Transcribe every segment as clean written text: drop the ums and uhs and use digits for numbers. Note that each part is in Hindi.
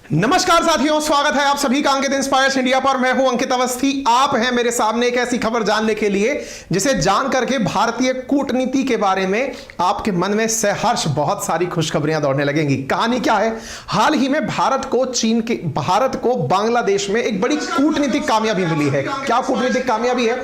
नमस्कार साथियों, स्वागत है आप सभी का अंकित इंस्पायर्स इंडिया पर। मैं हूं अंकित अवस्थी। आप हैं मेरे सामने एक ऐसी खबर जानने के लिए जिसे जान करके भारतीय कूटनीति के बारे में आपके मन में सहर्ष बहुत सारी खुशखबरियां दौड़ने लगेंगी। कहानी क्या है? हाल ही में भारत को बांग्लादेश में एक बड़ी कूटनीतिक कामयाबी मिली है। क्या कूटनीतिक कामयाबी है?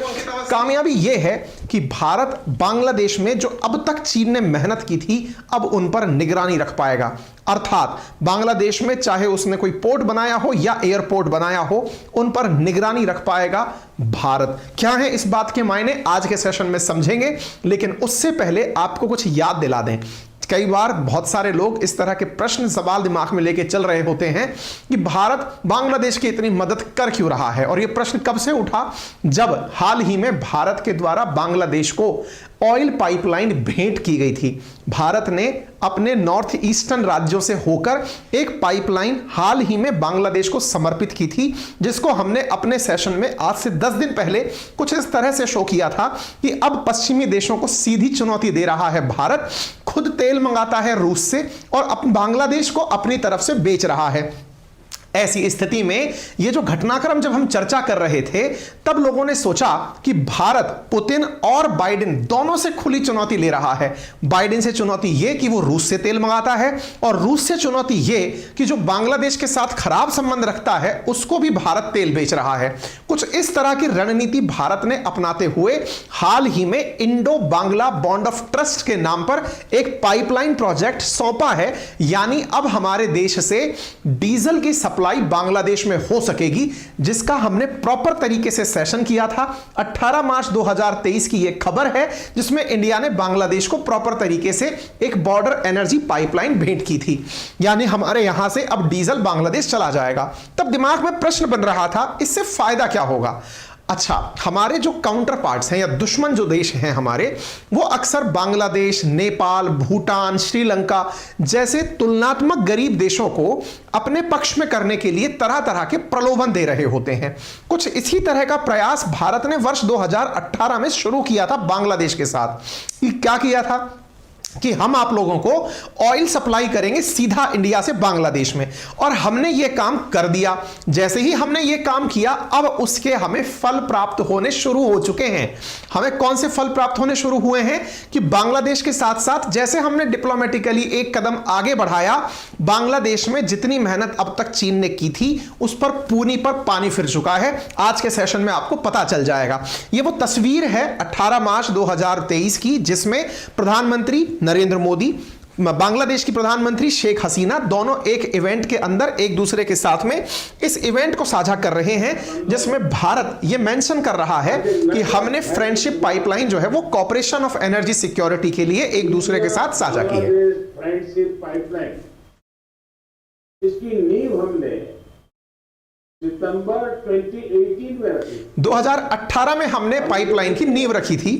कामयाबी यह है कि भारत बांग्लादेश में जो अब तक चीन ने मेहनत की थी, अब उन पर निगरानी रख पाएगा। अर्थात बांग्लादेश में चाहे उसने कोई पोर्ट बनाया हो या एयरपोर्ट बनाया हो, उन पर निगरानी रख पाएगा भारत। क्या है इस बात के मायने, आज के सेशन में समझेंगे। लेकिन उससे पहले आपको कुछ याद दिला दें। कई बार बहुत सारे लोग इस तरह के प्रश्न सवाल दिमाग में लेके चल रहे होते हैं कि भारत बांग्लादेश की इतनी मदद कर क्यों रहा है। और यह प्रश्न कब से उठा? जब हाल ही में भारत के द्वारा बांग्लादेश को ऑयल पाइपलाइन भेंट की गई थी। भारत ने अपने नॉर्थ ईस्टर्न राज्यों से होकर एक पाइपलाइन हाल ही में बांग्लादेश को समर्पित की थी, जिसको हमने अपने सेशन में आज से 10 दिन पहले कुछ इस तरह से शो किया था कि अब पश्चिमी देशों को सीधी चुनौती दे रहा है भारत। खुद तेल मंगाता है रूस से और बांग्लादेश को अपनी तरफ से बेच रहा है। ऐसी स्थिति में यह जो घटनाक्रम जब हम चर्चा कर रहे थे, तब लोगों ने सोचा कि भारत पुतिन और बाइडेन दोनों से खुली चुनौती ले रहा है। बाइडेन से चुनौती यह कि वो रूस से तेल मंगाता है, और रूस से चुनौती यह कि जो बांग्लादेश के साथ खराब संबंध रखता है उसको भी भारत तेल बेच रहा है। कुछ इस तरह की रणनीति भारत ने अपनाते हुए हाल ही में Indo Bangla bond of trust के नाम पर एक पाइपलाइन प्रोजेक्ट सौंपा है। यानी अब हमारे देश से डीजल की सप्लाई बांग्लादेश में हो सकेगी, जिसका हमने प्रॉपर तरीके से सेशन किया था। 18 मार्च 2023 की यह खबर है, जिसमें इंडिया ने बांग्लादेश को प्रॉपर तरीके से एक बॉर्डर एनर्जी पाइपलाइन भेंट की थी। यानी हमारे यहां से अब डीजल बांग्लादेश चला जाएगा। तब दिमाग में प्रश्न बन रहा था, इससे फायदा क्या होगा? अच्छा, हमारे जो काउंटर पार्ट्स हैं या दुश्मन जो देश हैं हमारे, वो अक्सर बांग्लादेश, नेपाल, भूटान, श्रीलंका जैसे तुलनात्मक गरीब देशों को अपने पक्ष में करने के लिए तरह तरह के प्रलोभन दे रहे होते हैं। कुछ इसी तरह का प्रयास भारत ने वर्ष 2018 में शुरू किया था बांग्लादेश के साथ। क्या किया था कि हम आप लोगों को ऑयल सप्लाई करेंगे सीधा इंडिया से बांग्लादेश में, और हमने यह काम कर दिया। जैसे ही हमने यह काम किया, अब उसके हमें फल प्राप्त होने शुरू हो चुके हैं। हमें कौन से फल प्राप्त होने शुरू हुए हैं कि बांग्लादेश के साथ साथ जैसे हमने डिप्लोमेटिकली एक कदम आगे बढ़ाया, बांग्लादेश में जितनी मेहनत अब तक चीन ने की थी उस पर पूनी पर पानी फिर चुका है। आज के सेशन में आपको पता चल जाएगा। यह वो तस्वीर है 18 मार्च 2023 की, जिसमें प्रधानमंत्री नरेंद्र मोदी, बांग्लादेश की प्रधानमंत्री शेख हसीना दोनों एक इवेंट के अंदर एक दूसरे के साथ में इस इवेंट को साझा कर रहे हैं, जिसमें भारत यह मेंशन कर रहा है कि हमने फ्रेंडशिप पाइपलाइन जो है वो कॉर्पोरेशन ऑफ एनर्जी सिक्योरिटी के लिए एक दूसरे के साथ साझा की है। फ्रेंडशिप पाइपलाइन, इसकी नींव हमने सितंबर 2018 में रखी। 2018 में हमने पाइपलाइन की नींव रखी थी।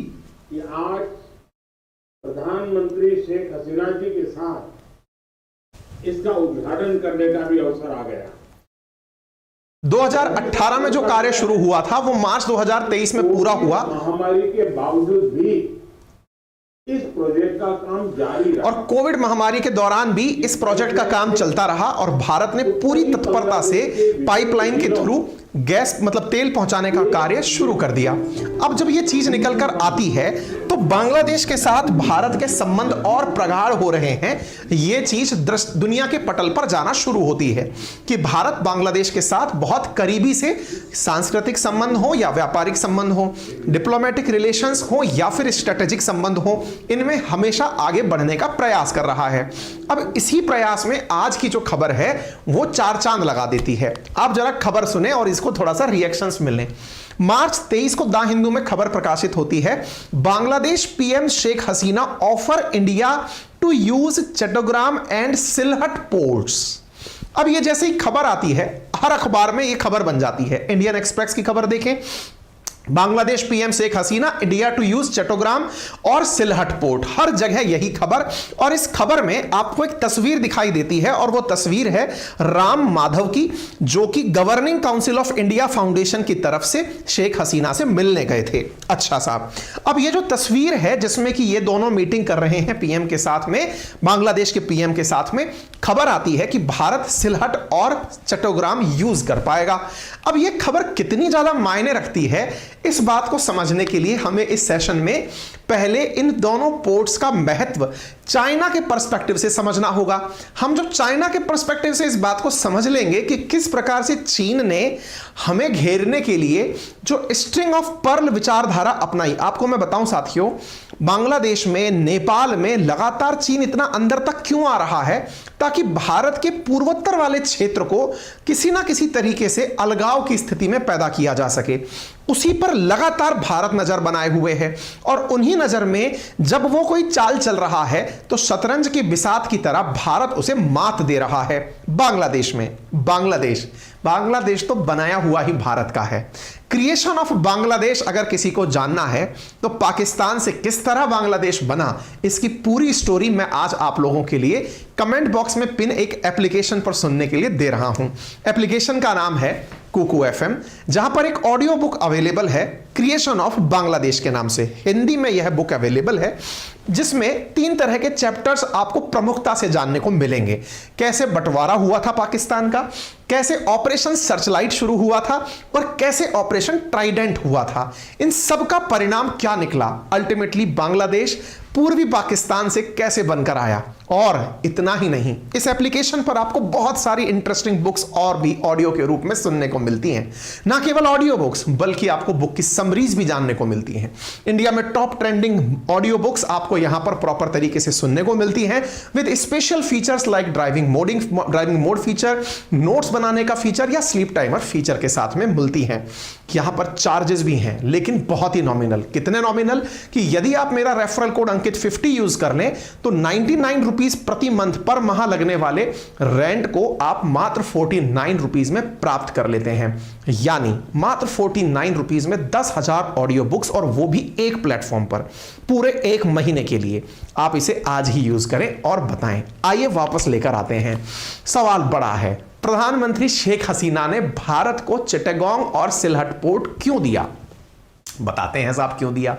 आज प्रधानमंत्री शेख हसीना जी के साथ इसका उद्घाटन करने का भी अवसर आ गया। 2018 में जो कार्य शुरू हुआ था वो मार्च 2023 में पूरा हुआ। महामारी के बावजूद भी इस प्रोजेक्ट का काम जारी रहा, और कोविड महामारी के दौरान भी इस प्रोजेक्ट का काम चलता रहा, और भारत ने पूरी तत्परता से पाइपलाइन के थ्रू गैस मतलब तेल पहुंचाने का कार्य शुरू कर दिया। अब जब यह चीज निकल कर आती है तो बांग्लादेश के साथ भारत के संबंध और प्रगाढ़ हो रहे हैं। यह चीज दुनिया के पटल पर जाना शुरू होती है कि भारत बांग्लादेश के साथ बहुत करीबी से सांस्कृतिक संबंध हो या व्यापारिक संबंध हो, डिप्लोमेटिक रिलेशंस हो या फिर स्ट्रेटेजिक संबंध हो, इनमें हमेशा आगे बढ़ने का प्रयास कर रहा है। अब इसी प्रयास में आज की जो खबर है वो चार चांद लगा देती है। आप जरा खबर सुने और इसको थोड़ा सा रिएक्शंस मिलने। मार्च 23 को द हिंदू में खबर प्रकाशित होती है, Bangladesh PM Sheikh Hasina offer India to use Chattogram and Sylhet ports. अब ये जैसे ही खबर आती है, हर अखबार में ये खबर बन जाती है। इंडियन एक्सप्रेस की खबर देखें, Bangladesh PM Sheikh Hasina India to use Chattogram और सिलहट पोर्ट, हर जगह यही खबर। और इस खबर में आपको एक तस्वीर दिखाई देती है और वो तस्वीर है राम माधव की, जो कि governing council of India foundation की तरफ से शेख हसीना से मिलने गए थे। अच्छा साहब, अब ये जो तस्वीर है जिसमें कि ये दोनों मीटिंग कर रहे हैं पीएम के साथ में, बांग्लादेश के पीएम के साथ में, खबर आती है कि भारत सिलहट और चट्टोग्राम यूज कर पाएगा। अब ये खबर कितनी ज्यादा मायने रखती है, इस बात को समझने के लिए हमें इस सेशन में पहले इन दोनों पोर्ट्स का महत्व चाइना के पर्सपेक्टिव से समझना होगा। हम जब चाइना के पर्सपेक्टिव से इस बात को समझ लेंगे कि किस प्रकार से चीन ने हमें घेरने के लिए जो स्ट्रिंग ऑफ पर्ल विचारधारा अपनाई। आपको मैं बताऊं साथियों, बांग्लादेश में, नेपाल में लगातार चीन इतना अंदर तक क्यों आ रहा है, ताकि भारत के पूर्वोत्तर वाले क्षेत्र को किसी ना किसी तरीके से अलगाव की स्थिति में पैदा किया जा सके। उसी पर लगातार भारत नजर बनाए हुए है और उन्हीं नजर में जब वो कोई चाल चल रहा है तो शतरंज के बिसात की तरह भारत उसे मात दे रहा है। बांग्लादेश में, बांग्लादेश तो बनाया हुआ ही भारत का है। क्रिएशन ऑफ बांग्लादेश अगर किसी को जानना है तो पाकिस्तान से किस तरह बांग्लादेश बना, इसकी पूरी स्टोरी मैं आज आप लोगों के लिए कमेंट बॉक्स में पिन एक एप्लीकेशन पर सुनने के लिए दे रहा हूं। एप्लीकेशन का नाम है कुकू एफएम, जहां पर एक ऑडियो बुक अवेलेबल है क्रिएशन ऑफ बांग्लादेश के नाम से। हिंदी में यह बुक अवेलेबल है, जिसमें 3 तरह के चैप्टर्स आपको प्रमुखता से जानने को मिलेंगे। कैसे बंटवारा हुआ था पाकिस्तान का, कैसे ऑपरेशन सर्चलाइट शुरू हुआ था और कैसे ऑपरेशन ट्राइडेंट हुआ था। इन सब का परिणाम क्या निकला, अल्टीमेटली बांग्लादेश पूर्वी पाकिस्तान से कैसे बनकर आया। और इतना ही नहीं, इस एप्लीकेशन पर आपको बहुत सारी इंटरेस्टिंग बुक्स और भी ऑडियो के रूप में सुनने को मिलती हैं। ना केवल ऑडियो बुक्स बल्कि आपको बुक की समरीज भी जानने को मिलती हैं। इंडिया में टॉप ट्रेंडिंग ऑडियो बुक्स आपको यहां पर प्रॉपर तरीके से सुनने को मिलती हैं, with special features like driving mode feature, notes बनाने का फीचर या स्लीप टाइमर फीचर के साथ में मिलती हैं। यहां पर चार्जेस भी हैं, लेकिन बहुत ही नॉमिनल। कितने नॉमिनल कि यदि आप मेरा रेफरल कोड अंकित 50 यूज कर लें तो 99 रुपीज प्रति मंथ पर माह लगने वाले रेंट को आप मात्र 49 रुपीज में प्राप्त कर लेते हैं। यानी मात्र 49 रुपीज में 10,000 ऑडियो बुक्स, और वो भी एक प्लेटफॉर्म पर पूरे 1 महीने के लिए। आप इसे आज ही यूज करें और बताएं। आइए वापस लेकर आते हैं। सवाल बड़ा है, प्रधानमंत्री शेख हसीना ने भारत को चिट्टागोंग और सिलहट पोर्ट क्यों दिया? बताते हैं साहब क्यों दिया।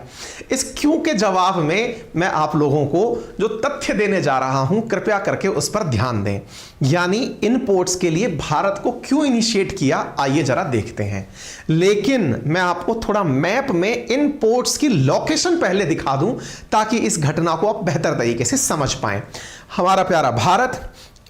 इस क्यों के जवाब में मैं आप लोगों को जो तथ्य देने जा रहा हूं, कृपया करके उस पर ध्यान दें। यानी इन पोर्ट्स के लिए भारत को क्यों इनिशिएट किया, आइए जरा देखते हैं। लेकिन मैं आपको थोड़ा मैप में इन पोर्ट्स की लोकेशन पहले दिखा दूं, ताकि इस घटना को आप बेहतर तरीके से समझ पाएं। हमारा प्यारा भारत,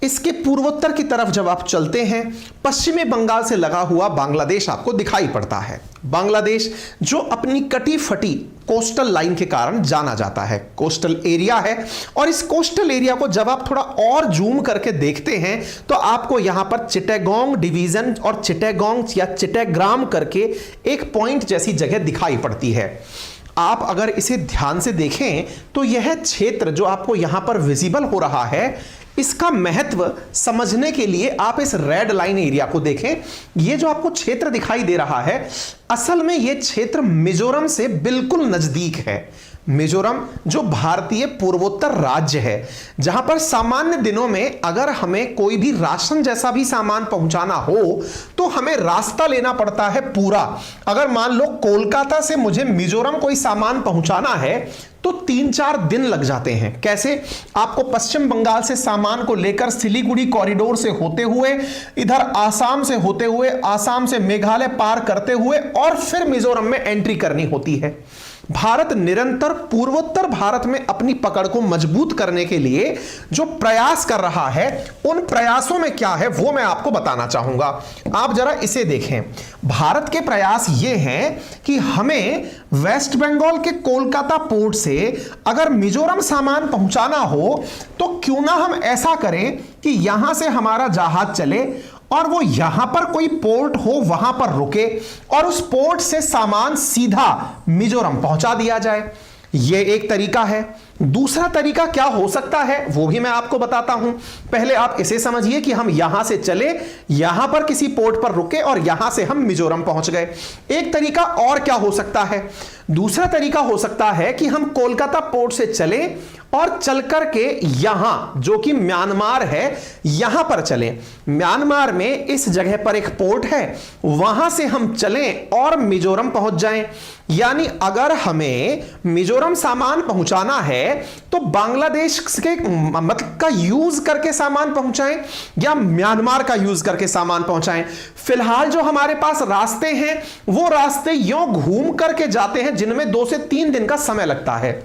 इसके पूर्वोत्तर की तरफ जब आप चलते हैं, पश्चिमी बंगाल से लगा हुआ बांग्लादेश आपको दिखाई पड़ता है। बांग्लादेश जो अपनी कटी फटी कोस्टल लाइन के कारण जाना जाता है, कोस्टल एरिया है। और इस कोस्टल एरिया को जब आप थोड़ा और जूम करके देखते हैं तो आपको यहां पर चिट्टागोंग डिवीजन और चिट्टागोंग या चिट्टाग्राम करके एक पॉइंट जैसी जगह दिखाई पड़ती है। आप अगर इसे ध्यान से देखें तो यह क्षेत्र जो आपको यहां पर विजिबल हो रहा है, इसका महत्व समझने के लिए आप इस रेड लाइन एरिया को देखें। यह जो आपको क्षेत्र दिखाई दे रहा है, असल में यह क्षेत्र मिजोरम से बिल्कुल नजदीक है। मिजोरम जो भारतीय पूर्वोत्तर राज्य है, जहां पर सामान्य दिनों में अगर हमें कोई भी राशन जैसा भी सामान पहुंचाना हो तो हमें रास्ता लेना पड़ता है पूरा। अगर मान लो कोलकाता से मुझे मिजोरम कोई सामान पहुंचाना है तो 3-4 दिन लग जाते हैं। कैसे? आपको पश्चिम बंगाल से सामान को लेकर सिलीगुड़ी कॉरिडोर से होते हुए, इधर आसाम से होते हुए, आसाम से मेघालय पार करते हुए और फिर मिजोरम में एंट्री करनी होती है। भारत निरंतर पूर्वोत्तर भारत में अपनी पकड़ को मजबूत करने के लिए जो प्रयास कर रहा है, उन प्रयासों में क्या है वो मैं आपको बताना चाहूंगा। आप जरा इसे देखें। भारत के प्रयास ये हैं कि हमें वेस्ट बंगाल के कोलकाता पोर्ट से अगर मिजोरम सामान पहुंचाना हो तो क्यों ना हम ऐसा करें कि यहां से हमारा जहाज चले और वो यहां पर कोई पोर्ट हो, वहां पर रुके और उस पोर्ट से सामान सीधा मिजोरम पहुंचा दिया जाए। यह एक तरीका है। दूसरा तरीका क्या हो सकता है वो भी मैं आपको बताता हूं। पहले आप इसे समझिए कि हम यहां से चले, यहां पर किसी पोर्ट पर रुके और यहां से हम मिजोरम पहुंच गए। एक तरीका और क्या हो सकता है, दूसरा तरीका हो सकता है कि हम कोलकाता पोर्ट से चले और चल करके यहां जो कि म्यांमार है यहां पर चलें। म्यांमार में इस जगह पर एक पोर्ट है, वहां से हम चलें और मिजोरम पहुंच जाएं। यानी अगर हमें मिजोरम सामान पहुंचाना है तो बांग्लादेश के मतलब का यूज करके सामान पहुंचाएं या म्यांमार का यूज करके सामान पहुंचाएं। फिलहाल जो हमारे पास रास्ते हैं वो रास्ते यूं घूम करके जाते हैं जिनमें 2 से 3 दिन का समय लगता है।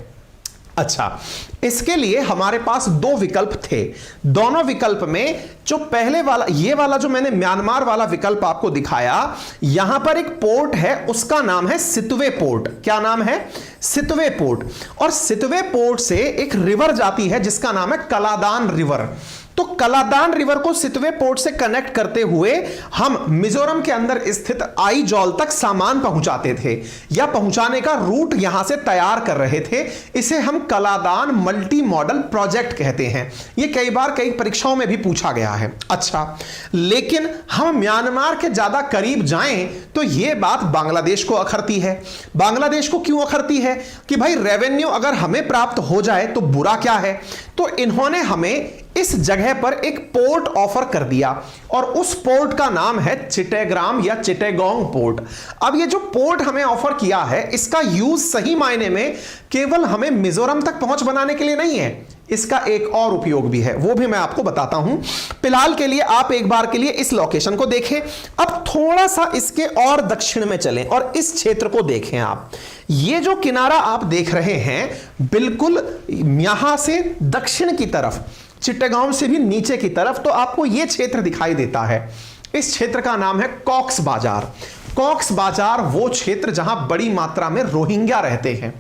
अच्छा, इसके लिए हमारे पास 2 विकल्प थे। दोनों विकल्प में जो पहले वाला, ये वाला जो मैंने म्यांमार वाला विकल्प आपको दिखाया, यहां पर एक पोर्ट है, उसका नाम है सितवे पोर्ट। क्या नाम है? Sittwe port. और सितवे पोर्ट से एक रिवर जाती है जिसका नाम है कलादान रिवर। तो कलादान रिवर को सितवे पोर्ट से कनेक्ट करते हुए हम मिजोरम के अंदर स्थित आइजॉल तक सामान पहुंचाते थे या पहुंचाने का रूट यहां से तैयार कर रहे थे। इसे हम कलादान मल्टी मॉडल प्रोजेक्ट कहते हैं। यह कई बार कई परीक्षाओं में भी पूछा गया है। अच्छा, लेकिन हम म्यांमार के ज्यादा करीब जाएं तो यह बात बांग्लादेश को अखरती है। बांग्लादेश को क्यों अखरती है कि भाई रेवेन्यू अगर हमें प्राप्त हो जाए तो बुरा क्या है। तो इन्होंने हमें इस जगह पर एक पोर्ट ऑफर कर दिया और उस पोर्ट का नाम है चिटेग्राम या चिटेगोंग पोर्ट। अब ये जो पोर्ट हमें ऑफर किया है इसका यूज सही मायने में केवल हमें मिजोरम तक पहुंच बनाने के लिए नहीं है, इसका एक और उपयोग भी है, वो भी मैं आपको बताता हूं। फिलहाल के लिए आप एक बार के लिए इस लोकेशन को देखें। अब थोड़ा सा इसके और दक्षिण में चलें और इस क्षेत्र को देखें। आप ये जो किनारा आप देख रहे हैं बिल्कुल यहां से दक्षिण की तरफ, चिट्टागांव से भी नीचे की तरफ, तो आपको यह क्षेत्र दिखाई देता है। इस क्षेत्र का नाम है कॉक्स बाजार। कॉक्स बाजार वो क्षेत्र जहां बड़ी मात्रा में रोहिंग्या रहते हैं।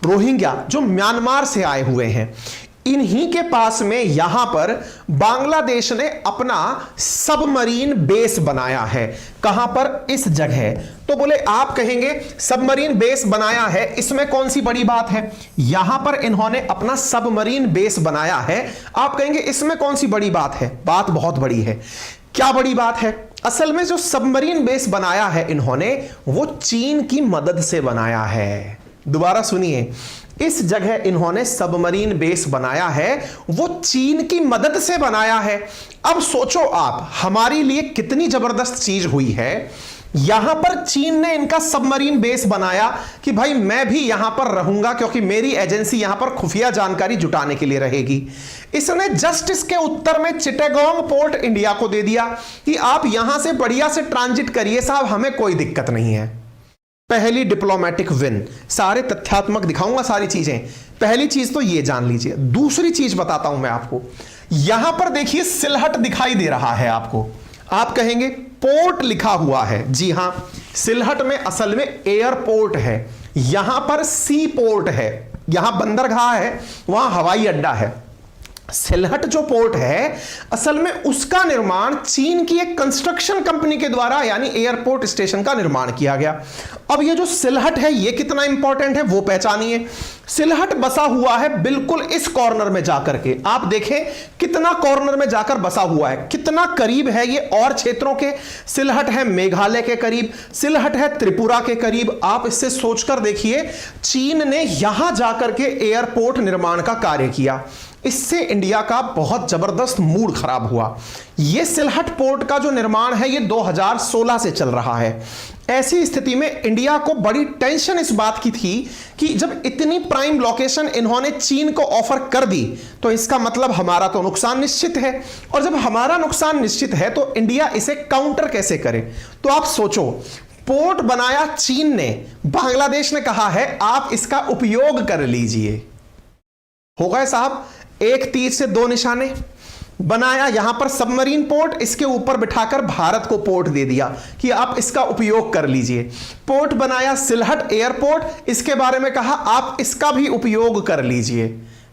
रोहिंग्या जो म्यांमार से आए हुए हैं, इन्हीं के पास में यहां पर बांग्लादेश ने अपना सबमरीन बेस बनाया है। कहां पर? इस जगह। तो बोले आप कहेंगे सबमरीन बेस बनाया है, इसमें कौन सी बड़ी बात है? यहां पर इन्होंने अपना सबमरीन बेस बनाया है, आप कहेंगे इसमें कौन सी बड़ी बात है? बात बहुत बड़ी है। क्या बड़ी बात है? असल में जो सबमरीन बेस बनाया है इन्होंने, वो चीन की मदद से बनाया है। दोबारा सुनिए, इस जगह इन्होंने सबमरीन बेस बनाया है, वो चीन की मदद से बनाया है। अब सोचो आप, हमारे लिए कितनी जबरदस्त चीज हुई है। यहां पर चीन ने इनका सबमरीन बेस बनाया कि भाई मैं भी यहां पर रहूंगा क्योंकि मेरी एजेंसी यहां पर खुफिया जानकारी जुटाने के लिए रहेगी। इसने जस्ट इसके उत्तर में चिटागोंग पोर्ट इंडिया को दे दिया कि आप यहां से बढ़िया से ट्रांजिट करिए साहब, हमें कोई दिक्कत नहीं है। पहली डिप्लोमेटिक विन। सारे तथ्यात्मक दिखाऊंगा सारी चीजें। पहली चीज तो ये जान लीजिए। दूसरी चीज बताता हूं मैं आपको। यहां पर देखिए सिलहट दिखाई दे रहा है आपको। आप कहेंगे पोर्ट लिखा हुआ है, जी हां, सिलहट में असल में एयरपोर्ट है, यहां पर सी पोर्ट है, यहां बंदरगाह है, वहां हवाई अड्डा है। सिलहट जो पोर्ट है असल में उसका निर्माण चीन की एक कंस्ट्रक्शन कंपनी के द्वारा यानी एयरपोर्ट स्टेशन का निर्माण किया गया। अब ये जो सिलहट है ये कितना इंपॉर्टेंट है वो पहचानिए। सिलहट बसा हुआ है बिल्कुल इस कॉर्नर में जाकर के। आप देखें कितना कॉर्नर में जाकर बसा हुआ है, कितना करीब है ये और क्षेत्रों के। सिलहट है मेघालय के करीब, सिलहट है त्रिपुरा के करीब। आप इससे सोचकर देखिए, चीन ने यहां जाकर के एयरपोर्ट निर्माण का कार्य किया। इससे इंडिया का बहुत जबरदस्त मूड खराब हुआ। यह सिलहट पोर्ट का जो निर्माण है ये 2016 से चल रहा है। ऐसी स्थिति में इंडिया को बड़ी टेंशन इस बात की थी कि जब इतनी प्राइम लोकेशन इन्होंने चीन को ऑफर कर दी तो इसका मतलब हमारा तो नुकसान निश्चित है, और जब हमारा नुकसान निश्चित है तो इंडिया इसे काउंटर कैसे करे। तो आप सोचो, पोर्ट बनाया चीन ने, बांग्लादेश ने कहा है आप इसका उपयोग कर लीजिए। हो गए साहब, एक तीर से दो निशाने। बनाया यहां पर सबमरीन पोर्ट, इसके ऊपर बिठाकर भारत को पोर्ट दे दिया कि आप इसका उपयोग कर लीजिए। पोर्ट बनाया सिलहट एयरपोर्ट, इसके बारे में कहा आप इसका भी उपयोग कर लीजिए।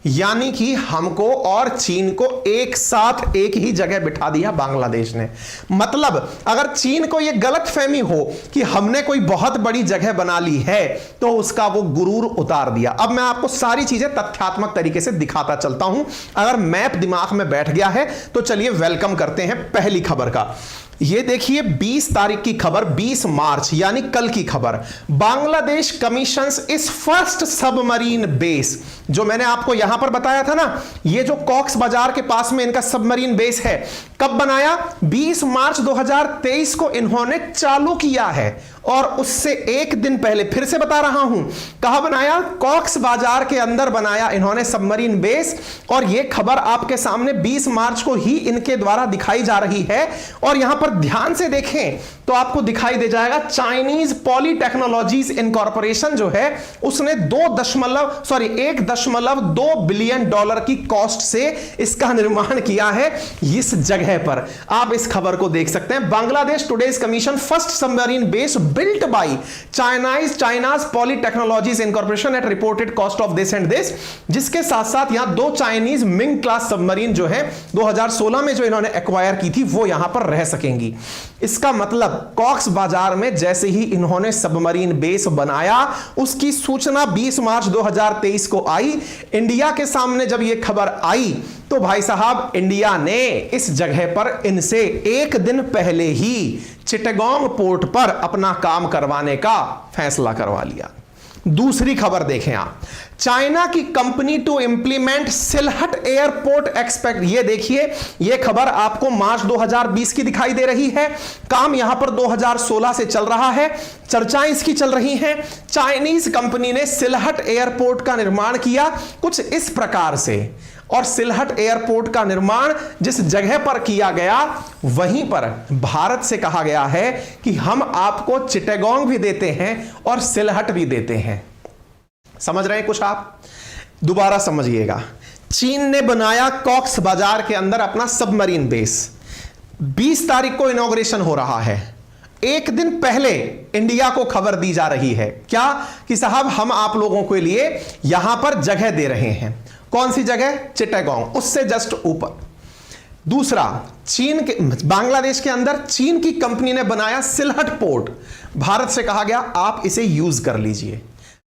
यानी कि हमको और चीन को एक साथ एक ही जगह बिठा दिया बांग्लादेश ने। मतलब अगर चीन को यह गलतफहमी हो कि हमने कोई बहुत बड़ी जगह बना ली है तो उसका वो गुरूर उतार दिया। अब मैं आपको सारी चीजें तथ्यात्मक तरीके से दिखाता चलता हूं। अगर मैप दिमाग में बैठ गया है तो चलिए वेलकम करते हैं पहली खबर का। ये देखिए 20 तारीख की खबर, 20 मार्च यानी कल की खबर। बांग्लादेश कमीशंस इस फर्स्ट सबमरीन बेस, जो मैंने आपको यहां पर बताया था ना, ये जो कॉक्स बाजार के पास में इनका सबमरीन बेस है, कब बनाया? 20 मार्च 2023 को इन्होंने चालू किया है। और उससे एक दिन पहले, फिर से बता रहा हूं, कहां बनाया? कॉक्स बाजार के अंदर बनाया इन्होंने सबमरीन बेस। और यह खबर आपके सामने 20 मार्च को ही इनके द्वारा दिखाई जा रही है। और यहां पर ध्यान से देखें तो आपको दिखाई दे जाएगा चाइनीज पॉलीटेक्नोलॉजीज इनकॉर्पोरेशन जो है उसने 1.2 बिलियन डॉलर की कॉस्ट से इसका निर्माण किया है इस जगह पर। आप इस खबर को देख सकते हैं। Bangladesh today's commission first submarine base built by China's Polytechnologies Incorporation at reported cost of this and this, जिसके साथ साथ यहां 2 चाइनीज मिंग क्लास सबमरीन जो है 2016 में जो इन्होंने एक्वायर की थी वो यहां पर रह सकेंगी। इसका मतलब कॉक्स बाजार में जैसे ही इन्होंने सबमरीन बेस बनाया उसकी सूचना 20 मार्च 2023 को आई। इंडिया के सामने जब यह खबर आई तो भाई साहब इंडिया ने इस जगह पर इनसे एक दिन पहले ही चिटगांग पोर्ट पर अपना काम करवाने का फैसला करवा लिया। दूसरी खबर देखें आप, चाइना की company to implement Sylhet airport expect. ये देखिए, ये खबर आपको मार्च 2020 की दिखाई दे रही है। काम यहां पर 2016 से चल रहा है, चर्चाएं इसकी चल रही हैं। चाइनीज कंपनी ने सिलहट एयरपोर्ट का निर्माण किया कुछ इस प्रकार से। और सिलहट एयरपोर्ट का निर्माण जिस जगह पर किया गया वहीं पर भारत से कहा गया है कि हम आपको चिटगांग भी देते हैं और सिलहट भी देते हैं। समझ रहे हैं कुछ आप? दोबारा समझिएगा। चीन ने बनाया कॉक्स बाजार के अंदर अपना सबमरीन बेस। 20 तारीख को इनॉग्रेशन हो रहा है। एक दिन पहले इंडिया को खबर दी जा रही है क्या? कि साहब हम आप लोगों के लिए यहां पर जगह दे रहे हैं। कौन सी जगह? चिटगांग, उससे जस्ट ऊपर। दूसरा, चीन के बांग्लादेश के अंदर चीन की कंपनी ने बनाया सिलहट पोर्ट। भारत से कहा गया आप इसे यूज कर लीजिए।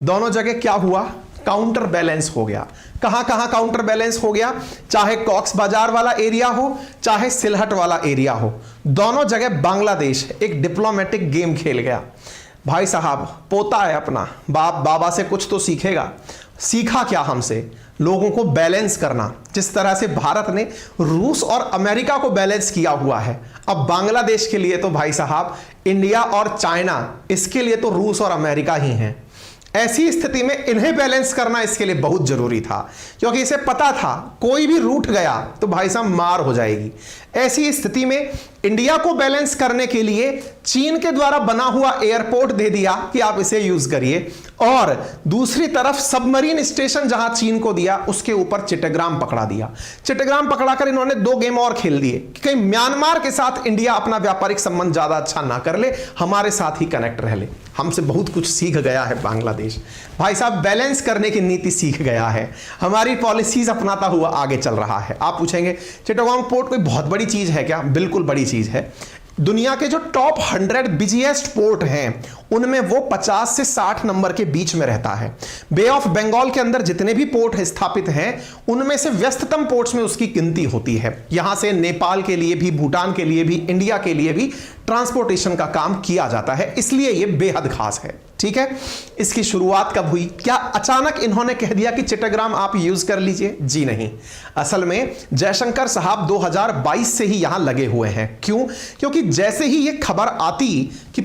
दोनों जगह क्या हुआ? काउंटर बैलेंस हो गया। कहां कहां काउंटर बैलेंस हो गया? चाहे कॉक्स बाजार वाला एरिया हो चाहे सिलहट वाला एरिया हो, दोनों जगह बांग्लादेश एक डिप्लोमेटिक गेम खेल गया। भाई साहब, पोता है अपना, बाप बाबा से कुछ तो सीखेगा। सीखा क्या हमसे? लोगों को बैलेंस करना। जिस तरह से भारत ने रूस और अमेरिका को बैलेंस किया हुआ है, अब बांग्लादेश के लिए तो भाई साहब इंडिया और चाइना, इसके लिए तो रूस और अमेरिका ही हैं। ऐसी स्थिति में इन्हें बैलेंस करना इसके लिए बहुत जरूरी था, क्योंकि इसे पता था कोई भी रूठ गया तो भाई साहब मार हो जाएगी। ऐसी स्थिति में इंडिया को बैलेंस करने के लिए चीन के द्वारा बना हुआ एयरपोर्ट दे दिया कि आप इसे यूज करिए, और दूसरी तरफ सबमरीन स्टेशन जहां चीन को दिया उसके ऊपर चिटगांग पकड़ा दिया। चिटगांग पकड़ाकर इन्होंने 2 गेम और खेल दिए कि कहीं म्यांमार के साथ इंडिया अपना व्यापारिक संबंध ज्यादा अच्छा ना कर ले, हमारे साथ ही कनेक्ट रह ले। हमसे बहुत कुछ सीख गया है बांग्लादेश। भाई साहब, बैलेंस करने की नीति सीख गया है, हमारी पॉलिसीज अपनाता हुआ आगे चल रहा है। आप पूछेंगे चिटगांग पोर्ट कोई बहुत बड़ी चीज है क्या? बिल्कुल बड़ी चीज है। दुनिया के जो टॉप 100 बिजिएस्ट पोर्ट हैं उनमें वो 50 से 60 नंबर के बीच में रहता है। बे ऑफ बंगाल के अंदर जितने भी पोर्ट स्थापित हैं उनमें से व्यस्ततम पोर्ट्स में उसकी गिनती होती है। यहां से नेपाल के लिए भी, भूटान के लिए भी, इंडिया के लिए भी ट्रांसपोर्टेशन का काम किया जाता है, इसलिए यह बेहद खास है। ठीक है, इसकी शुरुआत कब हुई? क्या अचानक इन्होंने कह दिया कि चिटगांग आप यूज कर लीजिए? जी नहीं, असल में जयशंकर साहब 2022 से ही यहां लगे हुए हैं। क्यों? क्योंकि जैसे ही यह खबर आती कि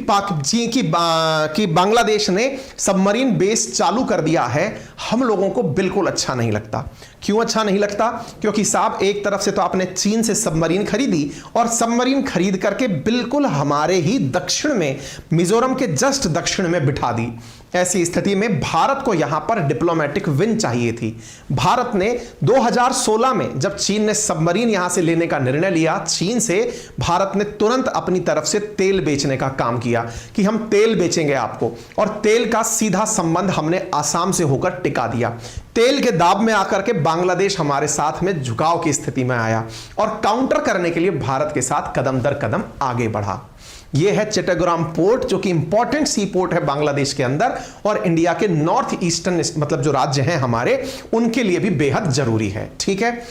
बांग्लादेश ने सबमरीन बेस चालू कर दिया है, हम लोगों को बिल्कुल अच्छा नहीं लगता। क्यों अच्छा नहीं लगता? क्योंकि साहब एक तरफ से तो आपने चीन से सबमरीन खरीदी, और सबमरीन खरीद करके बिल्कुल हमारे ही दक्षिण में, मिजोरम के जस्ट दक्षिण में बिठा दी। ऐसी स्थिति में भारत को यहां पर डिप्लोमेटिक विन चाहिए थी। भारत ने 2016 में जब चीन ने सबमरीन यहां से लेने का निर्णय लिया, चीन से भारत ने तुरंत अपनी तरफ से तेल बेचने का काम किया कि हम तेल बेचेंगे आपको, और तेल का सीधा संबंध हमने आसाम से होकर टिका दिया। तेल के दाब में आकर के बांग्लादेश हमारे साथ में झुकाव की स्थिति में आया और काउंटर करने के लिए भारत के साथ कदम दर कदम आगे बढ़ा। यह है चिट्टागोंग पोर्ट, जो कि इंपॉर्टेंट सी पोर्ट है बांग्लादेश के अंदर और इंडिया के नॉर्थ ईस्टर्न मतलब जो राज्य हैं हमारे, उनके लिए भी बेहद जरूरी है। ठीक है,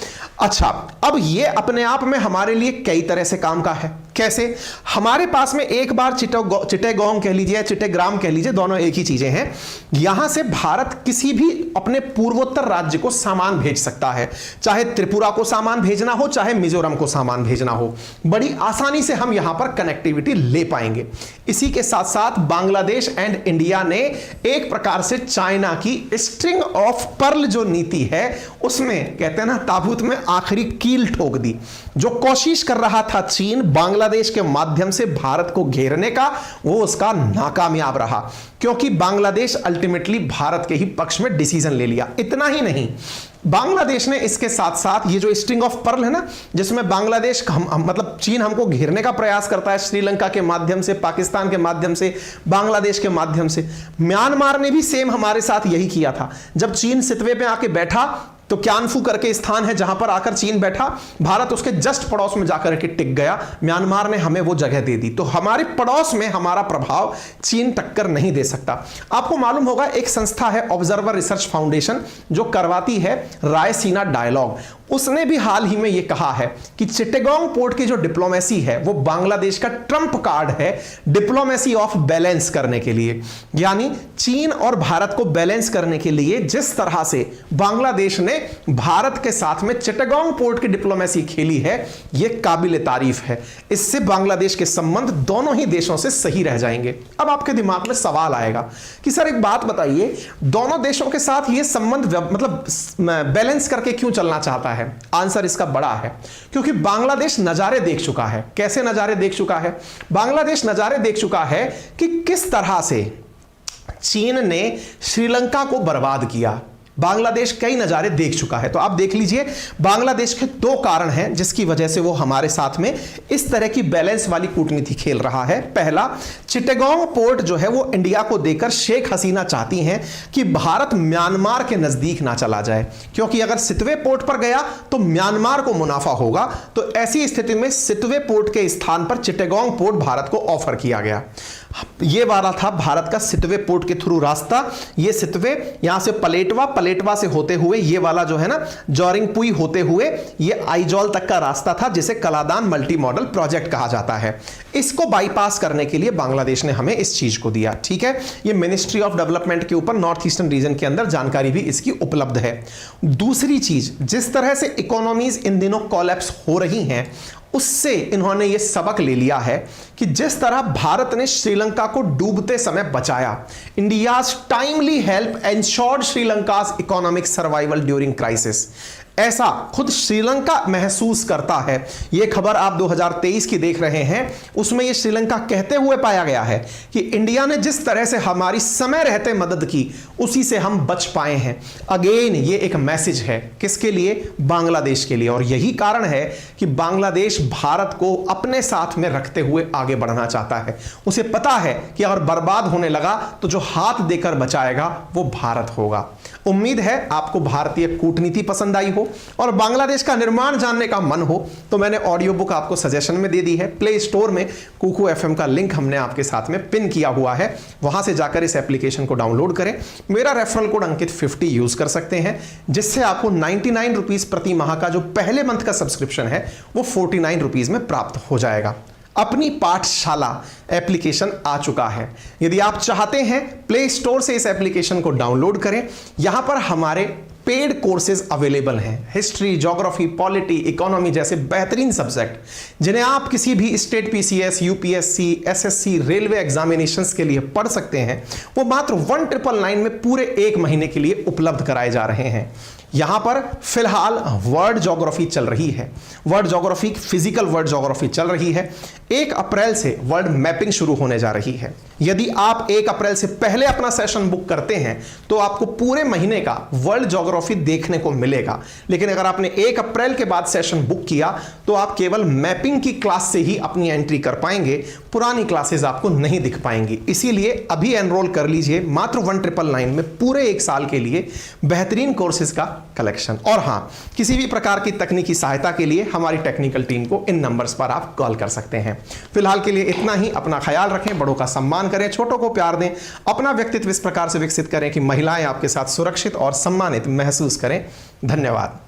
अच्छा, अब ये अपने आप में हमारे लिए कई तरह से काम का है। कैसे? हमारे पास में एक बार चिट्टागोंग कह लीजिए, चिट्टाग्राम कह लीजिए, दोनों एक ही चीजें हैं। यहां से भारत किसी भी अपने पूर्वोत्तर राज्य को सामान भेज सकता है, चाहे त्रिपुरा को सामान भेजना हो, चाहे मिजोरम को सामान भेजना हो, बड़ी आसानी से हम यहां पर कनेक्टिविटी ले पाएंगे। इसी के साथ साथ बांग्लादेश एंड इंडिया ने एक प्रकार से चाइना की स्ट्रिंग ऑफ पर्ल जो नीति है, उसमें कहते हैं ना ताबूत में आखिरी कील ठोक दी। जो कोशिश कर रहा था चीन बांग्लादेश के माध्यम से भारत को घेरने का, वो उसका नाकामयाब रहा, क्योंकि बांग्लादेश अल्टीमेटली भारत के ही पक्ष में डिसीजन ले लिया। इतना ही नहीं, बांग्लादेश ने इसके साथ साथ ये जो स्ट्रिंग ऑफ पर्ल है ना, जिसमें बांग्लादेश मतलब चीन हमको घेरने का प्रयास करता है श्रीलंका के माध्यम से, पाकिस्तान के माध्यम से, बांग्लादेश के माध्यम से। म्यांमार ने भी सेम हमारे साथ यही किया था। जब चीन सितवे पे आके बैठा तो क्यानफू करके स्थान है जहां पर आकर चीन बैठा, भारत उसके जस्ट पड़ोस में जाकर के टिक गया, म्यांमार ने हमें वो जगह दे दी। तो हमारे पड़ोस में हमारा प्रभाव चीन टक्कर नहीं दे सकता। आपको मालूम होगा एक संस्था है ऑब्जर्वर रिसर्च फाउंडेशन, जो करवाती है रायसीना डायलॉग, उसने भी हाल ही में ये कहा है कि चिट्टागोंग पोर्ट की जो डिप्लोमेसी है वो बांग्लादेश का ट्रम्प कार्ड है डिप्लोमेसी ऑफ बैलेंस करने के लिए। यानी चीन और भारत को बैलेंस करने के लिए जिस तरह से बांग्लादेश ने भारत के साथ में चिट्टागोंग पोर्ट की डिप्लोमेसी खेली है, यह काबिल तारीफ है। इससे बांग्लादेश के संबंध दोनों ही देशों से सही रह जाएंगे। अब आपके दिमाग में सवाल आएगा कि सर एक बात बताइए, दोनों देशों के साथ यह संबंध मतलब बैलेंस करके क्यों चलना चाहता है? आंसर इसका बड़ा है, क्योंकि बांग्लादेश नजारे देख चुका है। कैसे नजारे देख चुका है? बांग्लादेश नजारे देख चुका है कि किस तरह से चीन ने श्रीलंका को बर्बाद किया। बांग्लादेश कई नजारे देख चुका है। तो आप देख लीजिए, बांग्लादेश के दो कारण हैं जिसकी वजह से वो हमारे साथ में इस तरह की बैलेंस वाली कूटनीति खेल रहा है। पहला, चिट्टागोंग पोर्ट जो है वो इंडिया को देकर शेख हसीना चाहती हैं कि भारत म्यांमार के नजदीक ना चला जाए, क्योंकि अगर सितवे पोर्ट पर गया तो म्यांमार को मुनाफा होगा। तो ऐसी स्थिति में सितवे पोर्ट के स्थान पर चिट्टागोंग पोर्ट भारत को ऑफर किया गया। ये वाला था भारत का सितवे पोर्ट के थ्रू रास्ता। ये सितवे यहां से पलेटवा से होते हुए ये वाला जो है ना जोरिंगपुई होते हुए ये आइजॉल तक का रास्ता था, जिसे कलादान मल्टी मॉडल प्रोजेक्ट कहा जाता है। इसको बाईपास करने के लिए बांग्लादेश ने हमें इस चीज को दिया। ठीक है, ये मिनिस्ट्री ऑफ डेवलपमेंट के ऊपर नॉर्थ ईस्टर्न रीजन के अंदर जानकारी भी इसकी उपलब्ध है। दूसरी चीज, जिस तरह से इकोनॉमीज इन दिनों कोलैप्स हो रही हैं, उससे इन्होंने यह सबक ले लिया है कि जिस तरह भारत ने श्रीलंका को डूबते समय बचाया, India's timely help ensured Sri Lanka's economic survival during crisis, ऐसा खुद श्रीलंका महसूस करता है। यह खबर आप 2023 की देख रहे हैं, उसमें यह श्रीलंका कहते हुए पाया गया है कि इंडिया ने जिस तरह से हमारी समय रहते मदद की, उसी से हम बच पाए हैं। अगेन ये एक मैसेज है, किसके लिए? बांग्लादेश के लिए। और यही कारण है कि बांग्लादेश भारत को अपने साथ में रखते हुए आगे बढ़ना चाहता है। उसे पता है कि अगर बर्बाद होने लगा तो जो हाथ देकर बचाएगा वो भारत होगा। उम्मीद है आपको भारतीय कूटनीति पसंद आई हो और बांग्लादेश का निर्माण जानने का मन हो, तो मैंने ऑडियो बुक आपको सजेशन में दे दी है। प्ले स्टोर में कुकू एफएम का लिंक हमने आपके साथ में पिन किया हुआ है, वहां से जाकर इस एप्लीकेशन को डाउनलोड करें। मेरा रेफरल कोड अंकित 50 यूज कर सकते हैं, जिससे आपको 99 रुपीज प्रति माह का जो पहले मंथ का सब्सक्रिप्शन है वो 49 रुपीज में प्राप्त हो जाएगा। अपनी पाठशाला एप्लीकेशन आ चुका है। यदि आप चाहते हैं, प्ले स्टोर से इस एप्लीकेशन को डाउनलोड करें। यहां पर हमारे पेड कोर्सेज अवेलेबल हैं, हिस्ट्री, ज्योग्राफी, पॉलिटी, इकोनॉमी जैसे बेहतरीन सब्जेक्ट जिन्हें आप किसी भी state PCS, UPSC, SSC, railway examinations के लिए पढ़ सकते हैं। वो मात्र 1999 में पूरे 1 महीने के लिए उपलब्ध कराए जा रहे हैं। यहां पर फिलहाल वर्ल्ड ज्योग्राफी चल रही है, world geography, physical world geography चल रही है। 1 अप्रैल से वर्ल्ड मैपिंग शुरू होने जा रही है। यदि आप 1 अप्रैल से पहले अपना सेशन बुक करते हैं तो आपको पूरे महीने का वर्ल्ड ज्योग्राफी देखने को मिलेगा। लेकिन अगर आपने 1 अप्रैल के बाद सेशन बुक किया तो आप केवल मैपिंग की क्लास से ही अपनी एंट्री कर पाएंगे, पुरानी क्लासेस आपको नहीं दिख पाएंगी। इसीलिए अभी एनरोल कर लीजिए मात्र 1999 में पूरे 1 साल के लिए बेहतरीन कोर्सेज का कलेक्शन। और हां, किसी भी प्रकार की तकनीकी सहायता के लिए हमारी टेक्निकल टीम को इन नंबर्स पर आप कॉल कर सकते हैं। फिलहाल के लिए इतना ही। अपना ख्याल रखें, बड़ों का सम्मान करें, छोटों को प्यार दें, अपना व्यक्तित्व इस प्रकार से विकसित करें कि महिलाएं आपके साथ सुरक्षित और सम्मानित महसूस करें। धन्यवाद।